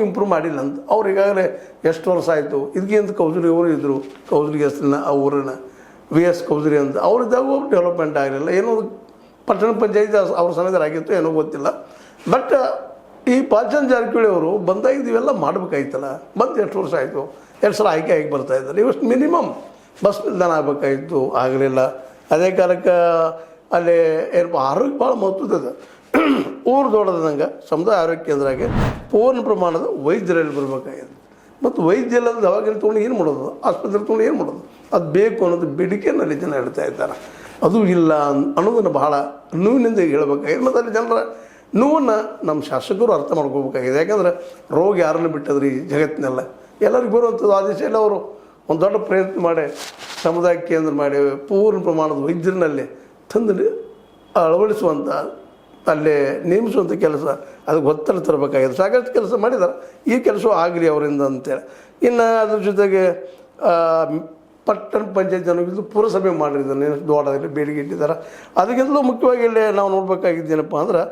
Improve ಮಾಡಿಲ್ಲ ಅಂತ ಅವ್ರು ಈಗಾಗಲೇ ಎಷ್ಟು ವರ್ಷ ಆಯಿತು ಇದಕ್ಕಿಂತ ಕೌಜರಿ ಅವರು ಇದ್ದರು ಕೌಜರಿ ಹೆಸರಿನ ಆ ಊರಿನ ವಿ ಎಸ್ ಕೌಜರಿ ಅಂತ ಅವರಿದ್ದಾಗೂ ಡೆವಲಪ್ಮೆಂಟ್ ಆಗಲಿಲ್ಲ ಏನೋ ಪಟ್ಟಣ ಪಂಚಾಯತ್ ಅವ್ರ ಸಮಯದಲ್ಲಾಗಿತ್ತು ಏನೋ ಗೊತ್ತಿಲ್ಲ. ಬಟ್ ಈ ಬಾಲಚಂದ್ರ ಜಾರಕಿಹೊಳಿ ಅವರು ಬಂದಾಗ ಇವೆಲ್ಲ ಮಾಡಬೇಕಾಯ್ತಲ್ಲ. ಬಂದು ಎಷ್ಟು ವರ್ಷ ಆಯಿತು, 2 ಸಲ ಆಯ್ಕೆ ಆಗಿ ಬರ್ತಾಯಿದ್ದಾರೆ. ಇವಷ್ಟು ಮಿನಿಮಮ್ ಬಸ್ ನಿಲ್ದಾಣ ಆಗಬೇಕಾಗಿತ್ತು, ಆಗಲಿಲ್ಲ. ಅದೇ ಕಾಲಕ್ಕೆ ಅಲ್ಲಿ ಏನಪ್ಪ ಆರೋಗ್ಯ ಭಾಳ ಮಹತ್ವದ ಊರು ದೊಡ್ಡದಂಗೆ ಸಮುದಾಯ ಆರೋಗ್ಯ ಕೇಂದ್ರಕ್ಕೆ ಪೂರ್ಣ ಪ್ರಮಾಣದ ವೈದ್ಯರಲ್ಲಿ ಬರಬೇಕಾಗಿದೆ. ಮತ್ತು ವೈದ್ಯ ಇಲ್ಲದ ದವಾಖಾನೆ ತೊಗೊಂಡು ಏನು ಮಾಡೋದು, ಆಸ್ಪತ್ರೆ ತೊಗೊಂಡು ಏನು ಮಾಡೋದು, ಅದು ಬೇಕು ಅನ್ನೋದು ಬೇಡಿಕೆಯಲ್ಲಿ ಜನ ಹೇಳ್ತಾ ಇದ್ದಾರೆ. ಅದು ಇಲ್ಲ ಅನ್ನೋದನ್ನು ಭಾಳ ನೋವಿನಿಂದ ಹೇಳಬೇಕಾಗಿದೆ. ಮತ್ತು ಅಲ್ಲಿ ಜನರ ನೋವನ್ನು ನಮ್ಮ ಶಾಸಕರು ಅರ್ಥ ಮಾಡ್ಕೋಬೇಕಾಗಿದೆ. ಯಾಕಂದ್ರೆ ರೋಗ ಯಾರನ್ನು ಬಿಟ್ಟದ್ರಿ ಜಗತ್ತಿನೆಲ್ಲ ಎಲ್ಲರಿಗೂ ಬರುವಂಥದ್ದು ಆದೇಶ ಎಲ್ಲ ಅವರು ಒಂದು ದೊಡ್ಡ ಪ್ರಯತ್ನ ಮಾಡಿ ಸಮುದಾಯ ಕೇಂದ್ರ ಮಾಡಿ ಪೂರ್ಣ ಪ್ರಮಾಣದ ವೈದ್ಯರನ್ನಲ್ಲಿ ತಂದು ಅಳವಡಿಸುವಂಥ ಅಲ್ಲೇ ನೇಮಿಸುವಂಥ ಕೆಲಸ ಅದಕ್ಕೆ ಒತ್ತಡ ತರಬೇಕಾಗಿದೆ. ಸಾಕಷ್ಟು ಕೆಲಸ ಮಾಡಿದ್ದಾರೆ, ಈ ಕೆಲಸ ಆಗಲಿ ಅವರಿಂದ ಅಂತೇಳಿ. ಇನ್ನು ಅದ್ರ ಜೊತೆಗೆ ಪಟ್ಟಣ ಪಂಚಾಯತ್ ಅನ್ನೋದು ಪುರಸಭೆ ಮಾಡಿದ್ದಾರೆ, ದೊಡ್ಡದಾಗಲಿ ಬೇಡಿಕೆ ಇಟ್ಟಿದ್ದಾರೆ. ಅದಕ್ಕಿಂತಲೂ ಮುಖ್ಯವಾಗಿ ಇಲ್ಲಿ ನಾವು ನೋಡಬೇಕಾಗಿದ್ದೇನಪ್ಪ ಅಂದ್ರೆ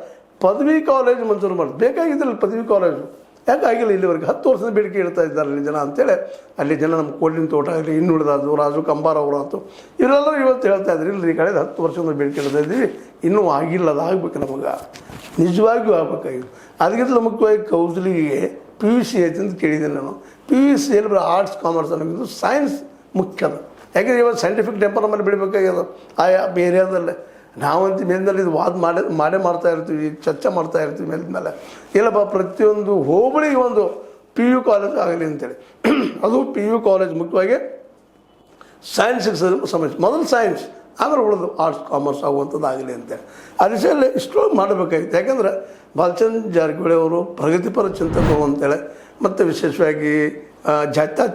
ಪದವಿ ಕಾಲೇಜ್ ಮಂಜೂರು ಮಾಡೋದು ಬೇಕಾಗಿದ್ದಿಲ್ಲ. ಪದವಿ ಕಾಲೇಜು ಯಾಕೆ ಆಗಿಲ್ಲ ಇಲ್ಲಿವರೆಗೆ 10 ವರ್ಷದ ಬೇಡಿಕೆ ಇಡ್ತಾ ಇದ್ದಾರೆ ಅಲ್ಲಿ ಜನ ಅಂತೇಳಿ. ಅಲ್ಲಿ ಜನ ನಮ್ಮ ಕೋಲಿನ ತೋಟ ಆಗಲಿ ಇನ್ನುಳಿದಾದ್ರು ರಾಜು ಕಂಬಾರ ಅವರು ಆಯ್ತು ಇವರೆಲ್ಲರೂ ಇವತ್ತು ಹೇಳ್ತಾ ಇದ್ರು ಇಲ್ಲ ಈ ಕಡೆ 10 ವರ್ಷದಿಂದ ಬೇಡಿಕೆ ಇಡ್ತಾ ಇದ್ದೀವಿ, ಇನ್ನೂ ಆಗಿಲ್ಲ, ಅದು ಆಗಬೇಕು ನಮಗೆ, ನಿಜವಾಗಿಯೂ ಆಗಬೇಕಾಗಿತ್ತು. ಅದಕ್ಕಿಂತಲೂ ಮುಖ್ಯವಾಗಿ ಕೌನ್ಸಿಲಿಗೆ PUC ಐತೆ ಅಂತ ಕೇಳಿದ್ದೀನಿ ನಾನು. PUC ಎಲ್ಲಿ ಆರ್ಟ್ಸ್ ಕಾಮರ್ಸ್ ಅನ್ನೋದು ಸೈನ್ಸ್ ಮುಖ್ಯ ಅದು. ಯಾಕೆಂದರೆ ಇವತ್ತು ಸೈಂಟಿಫಿಕ್ ಟೆಂಪರ್ ನಮ್ಮಲ್ಲಿ ಬಿಡಬೇಕಾಗ್ಯದ ಆಯಾ ಏರಿಯಾದಲ್ಲೇ. ನಾವಂತ ಮೇಲಿನಲ್ಲಿ ಇದು ವಾದ ಮಾಡೇ ಮಾಡ್ತಾಯಿರ್ತೀವಿ, ಚರ್ಚೆ ಮಾಡ್ತಾಯಿರ್ತೀವಿ ಮೇಲಿನ ಮೇಲೆ. ಇಲ್ಲಪ್ಪ ಪ್ರತಿಯೊಂದು ಹೋಬಳಿಗೆ ಒಂದು PU ಕಾಲೇಜ್ ಆಗಲಿ ಅಂತೇಳಿ. ಅದು PU ಕಾಲೇಜ್ ಮುಖ್ಯವಾಗಿ ಸೈನ್ಸಿಗೆ ಸಮಸ್ಯೆ, ಮೊದಲು ಸೈನ್ಸ್ ಆಮೇಲೆ ಉಳಿದು ಆರ್ಟ್ಸ್ ಕಾಮರ್ಸ್ ಆಗುವಂಥದ್ದು ಆಗಲಿ ಅಂತೇಳಿ. ಆ ದಿಶೆಯಲ್ಲಿ ಇಷ್ಟೊಂದು ಮಾಡಬೇಕಾಗಿತ್ತು. ಯಾಕಂದ್ರೆ ಬಾಲಚಂದ್ರ ಜಾರಕಿಹೊಳಿ ಅವರು ಪ್ರಗತಿಪರ ಚಿಂತಕರು ಅಂತೇಳಿ ಮತ್ತು ವಿಶೇಷವಾಗಿ ಜಾತ್ಯತೀತ